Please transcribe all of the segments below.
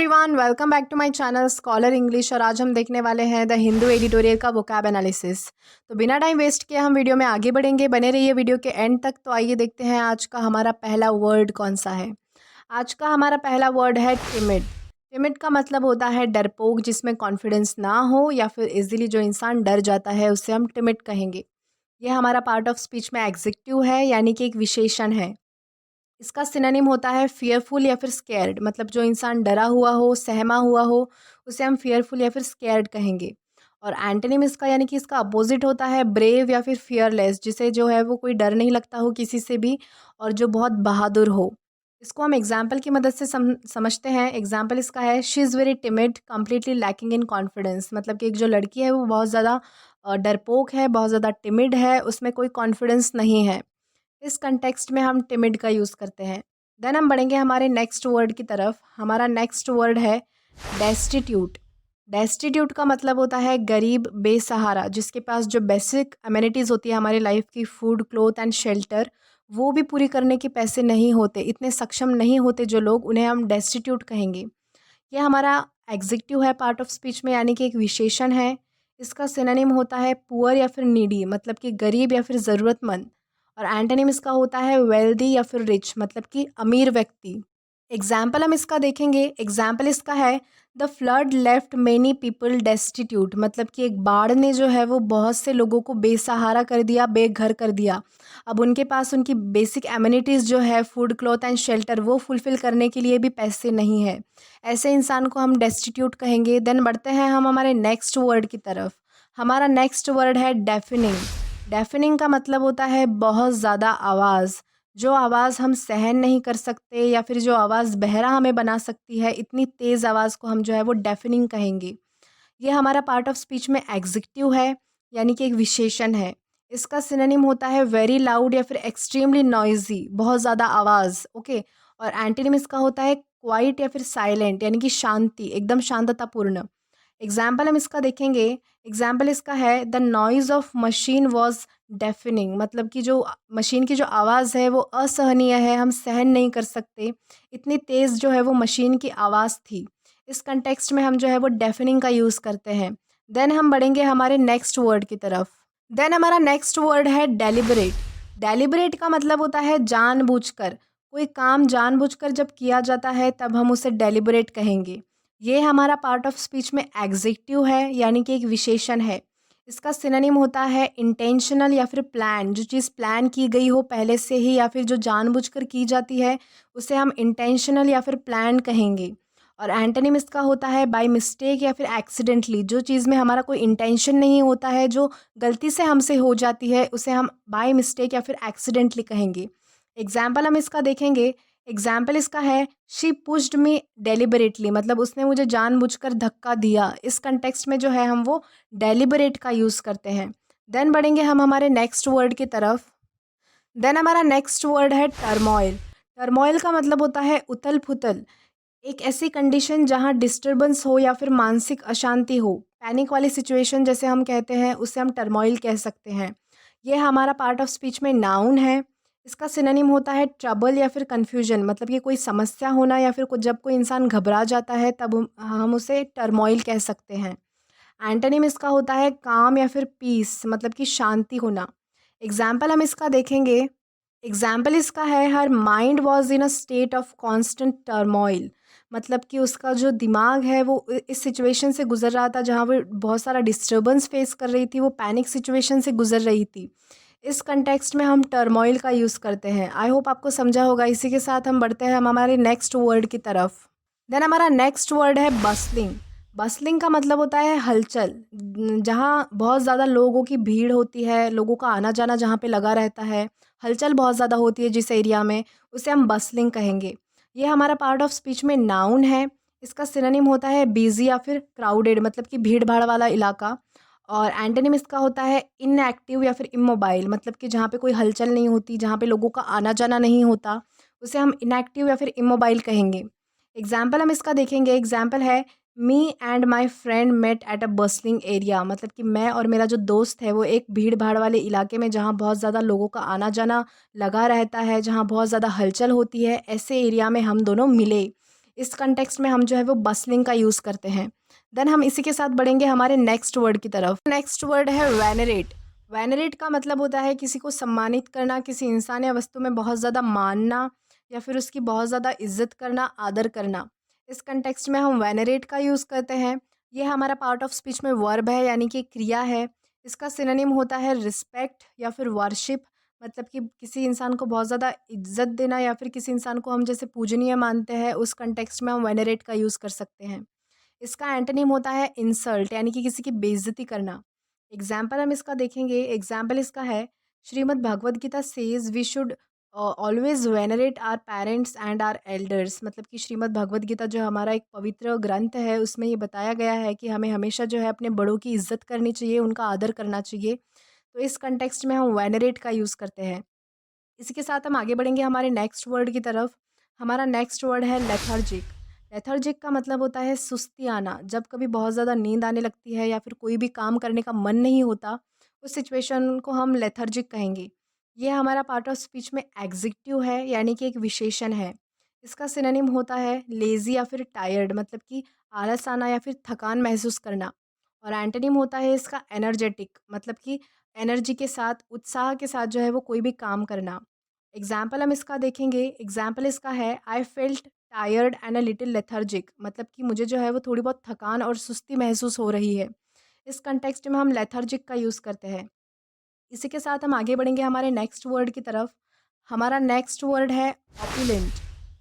Everyone, welcome back to my channel Scholar English. और आज हम देखने वाले हैं द हिंदू एडिटोरियल का वोकैब एनालिसिस। तो बिना टाइम वेस्ट किए हम वीडियो में आगे बढ़ेंगे। बने रहिए वीडियो के एंड तक। तो आइए देखते हैं आज का हमारा पहला वर्ड कौन सा है। आज का हमारा पहला वर्ड है टिमिड। टिमिड का मतलब होता है डरपोक, जिसमें कॉन्फिडेंस ना हो या फिर इजीली जो इंसान डर जाता है उसे हम टिमिड कहेंगे। ये हमारा पार्ट ऑफ स्पीच में एग्जेक्टिव है, यानी कि एक विशेषण है। इसका सिनोनिम होता है फियरफुल या फिर स्कैर्ड, मतलब जो इंसान डरा हुआ हो, सहमा हुआ हो, उसे हम फियरफुल या फिर स्कैर्ड कहेंगे। और एंटोनिम इसका, यानी कि इसका अपोजिट होता है ब्रेव या फिर फियरलेस, जिसे जो है वो कोई डर नहीं लगता हो किसी से भी और जो बहुत बहादुर हो। इसको हम एग्जाम्पल की मदद से समझते हैं। एग्जाम्पल इसका है she is very timid, completely lacking in confidence. मतलब कि एक जो लड़की है वो बहुत ज़्यादा डरपोक है, बहुत ज़्यादा टिमिड है, उसमें कोई कॉन्फिडेंस नहीं है। इस कंटेक्स्ट में हम टिमिड का यूज़ करते हैं। देन हम बढ़ेंगे हमारे नेक्स्ट वर्ड की तरफ। हमारा नेक्स्ट वर्ड है डेस्टिट्यूट। डेस्टिट्यूट का मतलब होता है गरीब, बेसहारा, जिसके पास जो बेसिक अमेनिटीज़ होती है हमारी लाइफ की, फूड, क्लोथ एंड शेल्टर, वो भी पूरी करने के पैसे नहीं होते, इतने सक्षम नहीं होते जो लोग, उन्हें हम डेस्टिट्यूट कहेंगे। ये हमारा एग्जेक्टिव है पार्ट ऑफ स्पीच में, यानी कि एक विशेषण है। इसका सिनोनिम होता है पुअर या फिर नीडी, मतलब कि गरीब या फिर ज़रूरतमंद। और एंटोनिम इसका होता है वेल्दी या फिर रिच, मतलब कि अमीर व्यक्ति। एग्जाम्पल हम इसका देखेंगे। एग्जाम्पल इसका है the flood left many people destitute, मतलब कि एक बाढ़ ने जो है वो बहुत से लोगों को बेसहारा कर दिया, बेघर कर दिया। अब उनके पास उनकी बेसिक एमिनिटीज़ जो है, फूड, क्लॉथ एंड शेल्टर, वो फुलफ़िल करने के लिए भी पैसे नहीं है। ऐसे इंसान को हम डेस्टिट्यूट कहेंगे। देन बढ़ते हैं हम हमारे नेक्स्ट वर्ड की तरफ। हमारा नेक्स्ट वर्ड है डेफिनिंग। डेफिनिंग का मतलब होता है बहुत ज़्यादा आवाज़। जो आवाज़ हम सहन नहीं कर सकते या फिर जो आवाज़ बहरा हमें बना सकती है, इतनी तेज़ आवाज़ को हम जो है वो डेफिनिंग कहेंगे। ये हमारा पार्ट ऑफ स्पीच में एग्जेक्टिव है, यानी कि एक विशेषण है। इसका सिनोनिम होता है वेरी लाउड या फिर एक्सट्रीमली नॉइजी, बहुत ज़्यादा आवाज़। ओके। और एंटीनिम इसका होता है क्वाइट या फिर साइलेंट, यानी कि शांति, एकदम शांततापूर्ण। एग्जाम्पल हम इसका देखेंगे। एग्जाम्पल इसका है the noise of machine was defining, मतलब कि जो मशीन की जो आवाज़ है वो असहनीय है, हम सहन नहीं कर सकते, इतनी तेज़ जो है वो मशीन की आवाज़ थी। इस कंटेक्स्ट में हम जो है वो डेफिनिंग का यूज़ करते हैं। देन हम बढ़ेंगे हमारे नेक्स्ट वर्ड की तरफ। देन हमारा नेक्स्ट वर्ड है डेलिबरेट। डेलिबरेट का मतलब होता है जानबूझकर। कोई काम जानबूझकर जब किया जाता है तब हम उसे डेलिबरेट कहेंगे। ये हमारा पार्ट ऑफ स्पीच में एग्जेक्टिव है, यानी कि एक विशेषण है। इसका सिनोनिम होता है इंटेंशनल या फिर प्लान। जो चीज़ प्लान की गई हो पहले से ही या फिर जो जानबूझकर की जाती है, उसे हम इंटेंशनल या फिर प्लान कहेंगे। और एंटोनिम इसका होता है बाय मिस्टेक या फिर एक्सीडेंटली। जो चीज़ में हमारा कोई इंटेंशन नहीं होता है, जो गलती से हमसे हो जाती है, उसे हम बाय मिस्टेक या फिर एक्सीडेंटली कहेंगे। एग्जाम्पल हम इसका देखेंगे। एग्जाम्पल इसका है शी पुश्ड मी डेलिबरेटली, मतलब उसने मुझे जानबूझकर धक्का दिया। इस कंटेक्स्ट में जो है हम वो डेलिबरेट का यूज़ करते हैं। देन बढ़ेंगे हम हमारे नेक्स्ट वर्ड की तरफ। देन हमारा नेक्स्ट वर्ड है टर्मोइल। टर्मोइल का मतलब होता है उथल पुथल। एक ऐसी कंडीशन जहाँ डिस्टर्बेंस हो या फिर मानसिक अशांति हो, पैनिक वाली सिचुएशन जैसे हम कहते हैं, उसे हम टर्मोइल कह सकते हैं। ये हमारा पार्ट ऑफ स्पीच में नाउन है। इसका सिनोनिम होता है ट्रबल या फिर कन्फ्यूजन, मतलब कि कोई समस्या होना या फिर जब कोई इंसान घबरा जाता है तब हम उसे टर्मोइल कह सकते हैं। एंटोनिम इसका होता है काम या फिर पीस, मतलब कि शांति होना। एग्जाम्पल हम इसका देखेंगे। एग्जाम्पल इसका है her mind was in a state of constant turmoil, मतलब कि उसका जो दिमाग है वो इस सिचुएशन से गुजर रहा था जहाँ वो बहुत सारा डिस्टर्बेंस फेस कर रही थी, वो पैनिक सिचुएशन से गुजर रही थी। इस कंटेक्स्ट में हम टर्मोइल का यूज़ करते हैं। आई होप आपको समझा होगा। इसी के साथ हम बढ़ते हैं हम हमारे नेक्स्ट वर्ड की तरफ। देन हमारा नेक्स्ट वर्ड है बसलिंग। बसलिंग का मतलब होता है हलचल। जहाँ बहुत ज़्यादा लोगों की भीड़ होती है, लोगों का आना जाना जहाँ पे लगा रहता है, हलचल बहुत ज़्यादा होती है जिस एरिया में, उसे हम बसलिंग कहेंगे। ये हमारा पार्ट ऑफ स्पीच में नाउन है। इसका सिनोनिम होता है बिजी या फिर क्राउडेड, मतलब कि भीड़ भाड़ वाला इलाका। और एंटोनिम इसका होता है इनएक्टिव या फिर इमोबाइल, मतलब कि जहाँ पे कोई हलचल नहीं होती, जहाँ पे लोगों का आना जाना नहीं होता, उसे हम इनएक्टिव या फिर इमोबाइल कहेंगे। एग्जाम्पल हम इसका देखेंगे। एग्जाम्पल है me and my friend met at a bustling area, मतलब कि मैं और मेरा जो दोस्त है वो एक भीड़ भाड़ वाले इलाके में, जहाँ बहुत ज़्यादा लोगों का आना जाना लगा रहता है, जहाँ बहुत ज़्यादा हलचल होती है, ऐसे एरिया में हम दोनों मिले। इस कंटेक्स्ट में हम जो है वो बस्लिंग का यूज़ करते हैं। देन हम इसी के साथ बढ़ेंगे हमारे नेक्स्ट वर्ड की तरफ। नेक्स्ट वर्ड है वेनरेट। वेनरेट का मतलब होता है किसी को सम्मानित करना, किसी इंसान या वस्तु में बहुत ज़्यादा मानना या फिर उसकी बहुत ज़्यादा इज्जत करना, आदर करना। इस कंटेक्स्ट में हम वेनरेट का यूज़ करते हैं। ये हमारा पार्ट ऑफ स्पीच में वर्ब है, यानी कि क्रिया है। इसका सिनोनिम होता है रिस्पेक्ट या फिर वर्शिप, मतलब कि किसी इंसान को बहुत ज़्यादा इज्जत देना या फिर किसी इंसान को हम जैसे पूजनीय मानते हैं, उस कंटेक्स्ट में हम वेनरेट का यूज़ कर सकते हैं। इसका एंटोनिम होता है इंसल्ट, यानी कि किसी की बेइज्जती करना। एग्जाम्पल हम इसका देखेंगे। एग्जाम्पल इसका है, Shrimad Bhagavad Gita says we should always venerate our parents and our elders. मतलब कि श्रीमद् भगवद गीता जो हमारा एक पवित्र ग्रंथ है, उसमें ये बताया गया है कि हमें हमेशा जो है अपने बड़ों की इज्जत करनी चाहिए, उनका आदर करना चाहिए। तो इस कंटेक्स्ट में हम वेनरेट का यूज़ करते हैं। इसी के साथ हम आगे बढ़ेंगे हमारे नेक्स्ट वर्ड की तरफ। हमारा नेक्स्ट वर्ड है लेथर्जिक। लेथर्जिक का मतलब होता है सुस्ती आना। जब कभी बहुत ज़्यादा नींद आने लगती है या फिर कोई भी काम करने का मन नहीं होता, उस सिचुएशन को हम लेथर्जिक कहेंगे। ये हमारा पार्ट ऑफ स्पीच में एग्जेक्टिव है, यानी कि एक विशेषण है। इसका सिनोनिम होता है लेज़ी या फिर टायर्ड, मतलब कि आलस आना या फिर थकान महसूस करना। और एंटोनिम होता है इसका एनर्जेटिक, मतलब कि एनर्जी के साथ, उत्साह के साथ जो है वो कोई भी काम करना। एग्जाम्पल हम इसका देखेंगे। एग्जाम्पल इसका है, I felt tired and a little lethargic. मतलब कि मुझे जो है वो थोड़ी बहुत थकान और सुस्ती महसूस हो रही है। इस कंटेक्स्ट में हम लेथर्जिक का यूज़ करते हैं। इसी के साथ हम आगे बढ़ेंगे हमारे नेक्स्ट वर्ड की तरफ। हमारा नेक्स्ट वर्ड है ऑपुलेंट।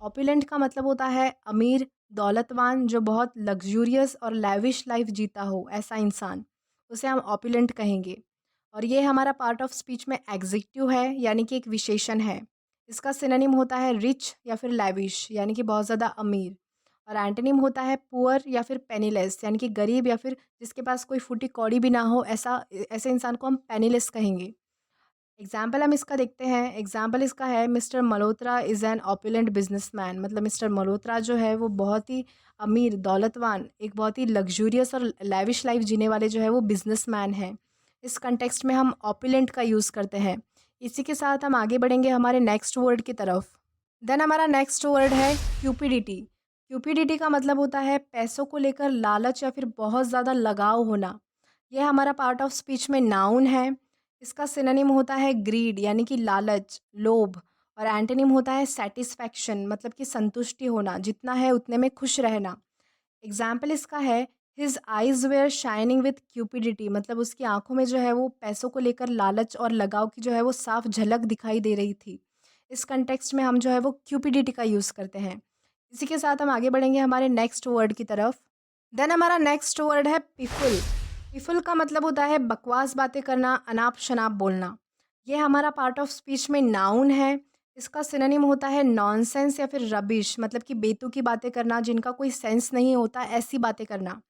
ऑपुलेंट का मतलब होता है अमीर, दौलतवान, जो बहुत लग्जूरियस और लैविश लाइफ जीता हो, ऐसा इंसान, उसे हम ऑपुलेंट कहेंगे। और ये हमारा पार्ट ऑफ स्पीच में एग्जेक्टिव है, यानी कि एक विशेषण है। इसका सिनोनिम होता है रिच या फिर लैविश, यानी कि बहुत ज़्यादा अमीर। और एंटोनिम होता है पुअर या फिर पेनीलेस, यानी कि गरीब या फिर जिसके पास कोई फूटी कौड़ी भी ना हो, ऐसा ऐसे इंसान को हम पेनीलेस कहेंगे। एग्जाम्पल हम इसका देखते हैं। एग्जाम्पल इसका है, mister Malhotra is an opulent businessman. मतलब मिस्टर मल्होत्रा जो है वो बहुत ही अमीर, दौलतवान, एक बहुत ही लग्जूरियस और लैविश लाइफ जीने वाले जो है वो बिजनेसमैन हैं। इस कंटेक्स्ट में हम ऑपुलेंट का यूज़ करते हैं। इसी के साथ हम आगे बढ़ेंगे हमारे नेक्स्ट वर्ड की तरफ। देन हमारा नेक्स्ट वर्ड है क्यूपिडिटी। क्यूपिडिटी का मतलब होता है पैसों को लेकर लालच या फिर बहुत ज़्यादा लगाव होना। यह हमारा पार्ट ऑफ स्पीच में नाउन है। इसका सिनोनिम होता है ग्रीड, यानी कि लालच, लोभ। और एंटोनिम होता है सेटिस्फैक्शन, मतलब कि संतुष्टि होना, जितना है उतने में खुश रहना। एग्जाम्पल इसका है, his eyes were shining with cupidity. मतलब उसकी आंखों में जो है वो पैसों को लेकर लालच और लगाव की जो है वो साफ झलक दिखाई दे रही थी। इस कंटेक्स्ट में हम जो है वो क्यूपिडिटी का यूज़ करते हैं। इसी के साथ हम आगे बढ़ेंगे हमारे नेक्स्ट वर्ड की तरफ। देन हमारा नेक्स्ट वर्ड है पिफुल। पिफुल का मतलब होता है बकवास बातें करना, अनाप शनाप बोलना। ये हमारा पार्ट ऑफ स्पीच में नाउन है। इसका सिनोनिम होता है नॉनसेंस या फिर रबिश, मतलब कि बेतुकी बातें करना, जिनका कोई सेंस नहीं होता, ऐसी बातें करना।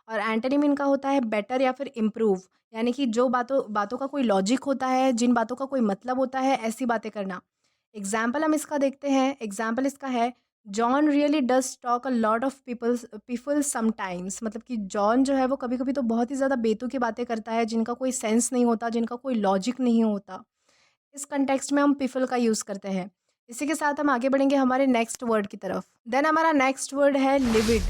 और एंटोनिम इनका होता है बेटर या फिर इम्प्रूव, यानी कि जो बातों बातों का कोई लॉजिक होता है, जिन बातों का कोई मतलब होता है, ऐसी बातें करना। एग्जाम्पल हम इसका देखते हैं। एग्जाम्पल इसका है, John really does talk a lot of people sometimes. मतलब कि जॉन जो है वो कभी कभी तो बहुत ही ज़्यादा बेतुकी बातें करता है, जिनका कोई सेंस नहीं होता, जिनका कोई लॉजिक नहीं होता। इस कंटेक्स्ट में हम पिफल का यूज़ करते हैं। इसी के साथ हम आगे बढ़ेंगे हमारे नेक्स्ट वर्ड की तरफ। देन हमारा नेक्स्ट वर्ड है लिविड।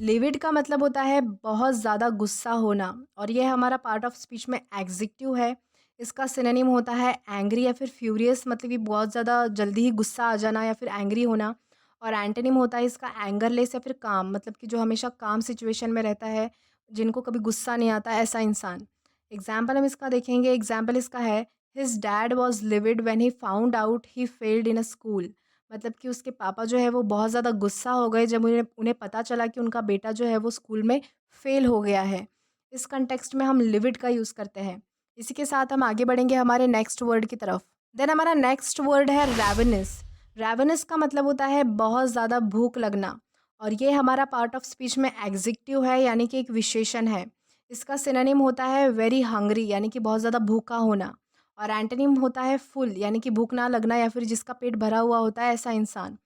लिविड का मतलब होता है बहुत ज़्यादा गुस्सा होना, और ये हमारा पार्ट ऑफ स्पीच में एग्जेक्टिव है। इसका सिनोनिम होता है एंग्री या फिर फ्यूरियस, मतलब कि बहुत ज़्यादा जल्दी ही गुस्सा आ जाना या फिर एंग्री होना। और एंटोनिम होता है इसका एंगरलेस या फिर काम, मतलब कि जो हमेशा काम सिचुएशन में रहता है, जिनको कभी गुस्सा नहीं आता, ऐसा इंसान। एग्जाम्पल हम इसका देखेंगे। एग्जाम्पल इसका है, his dad was levied when he found out he failed in a school. मतलब कि उसके पापा जो है वो बहुत ज़्यादा गुस्सा हो गए जब उन्हें उन्हें पता चला कि उनका बेटा जो है वो स्कूल में फेल हो गया है। इस कंटेक्स्ट में हम लिविड का यूज़ करते हैं। इसी के साथ हम आगे बढ़ेंगे हमारे नेक्स्ट वर्ड की तरफ। देन हमारा नेक्स्ट वर्ड है रैवनस। रैवनस का मतलब होता है बहुत ज़्यादा भूख लगना, और ये हमारा पार्ट ऑफ स्पीच में एग्जेक्टिव है, यानी कि एक विशेषण है। इसका सिनोनिम होता है वेरी हंग्री, यानी कि बहुत ज़्यादा भूखा होना। और एंटोनिम होता है फुल, यानी कि भूख ना लगना या फिर जिसका पेट भरा हुआ होता है, ऐसा इंसान।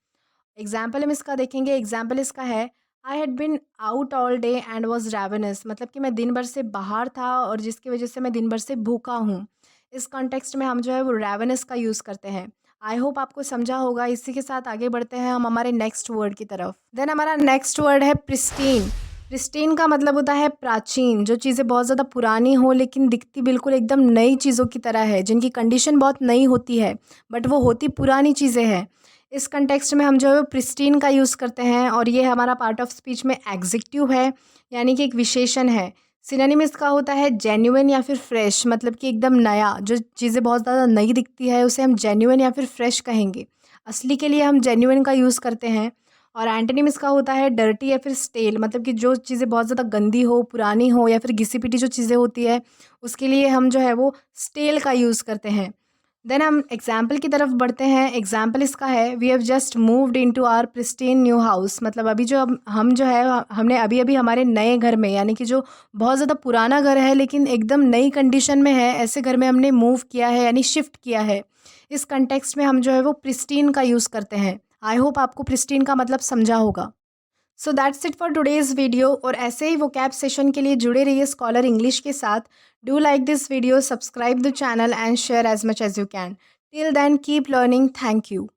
एग्जाम्पल हम इसका देखेंगे। एग्जाम्पल इसका है, I had been out all day and was रैवनस। मतलब कि मैं दिन भर से बाहर था और जिसकी वजह से मैं दिन भर से भूखा हूँ। इस कॉन्टेक्स्ट में हम जो है वो रैवनस का यूज़ करते हैं। आई होप आपको समझा होगा। इसी के साथ आगे बढ़ते हैं हम हमारे नेक्स्ट वर्ड की तरफ। देन हमारा नेक्स्ट वर्ड है प्रिस्टीन। प्रिस्टीन का मतलब होता है प्राचीन, जो चीज़ें बहुत ज़्यादा पुरानी हो लेकिन दिखती बिल्कुल एकदम नई चीज़ों की तरह है, जिनकी कंडीशन बहुत नई होती है बट वो होती पुरानी चीज़ें हैं। इस कंटेक्स्ट में हम जो है वो प्रिस्टीन का यूज़ करते हैं और ये हमारा पार्ट ऑफ स्पीच में एग्जेक्टिव है, यानी कि एक विशेषण है। सिनोनिम इसका होता है जेन्युइन या फिर फ्रेश, मतलब कि एकदम नया। जो चीज़ें बहुत ज़्यादा नई दिखती है उसे हम जेन्युइन या फिर फ्रेश कहेंगे। असली के लिए हम जेन्युइन का यूज़ करते हैं। और एंटोनिम इसका होता है डर्टी या फिर स्टेल, मतलब कि जो चीज़ें बहुत ज़्यादा गंदी हो, पुरानी हो या फिर घिसी-पिटी जो चीज़ें होती है उसके लिए हम जो है वो स्टेल का यूज़ करते हैं। देन हम एग्जाम्पल की तरफ बढ़ते हैं। एग्जाम्पल इसका है we have just moved into our pristine new house, मतलब अभी जो हम जो है हमने अभी अभी हमारे नए घर में, यानी कि जो बहुत ज़्यादा पुराना घर है लेकिन एकदम नई कंडीशन में है, ऐसे घर में हमने मूव किया है यानी शिफ्ट किया है। इस कंटेक्स्ट में हम जो है वो प्रिस्टीन का यूज़ करते हैं। आई होप आपको प्रिस्टीन का मतलब समझा होगा। So that's it for today's video. और ऐसे ही वोकैब सेशन के लिए जुड़े रहिए स्कॉलर इंग्लिश के साथ। Do like this video, subscribe the channel and share as much as you can. Till then keep learning. Thank you.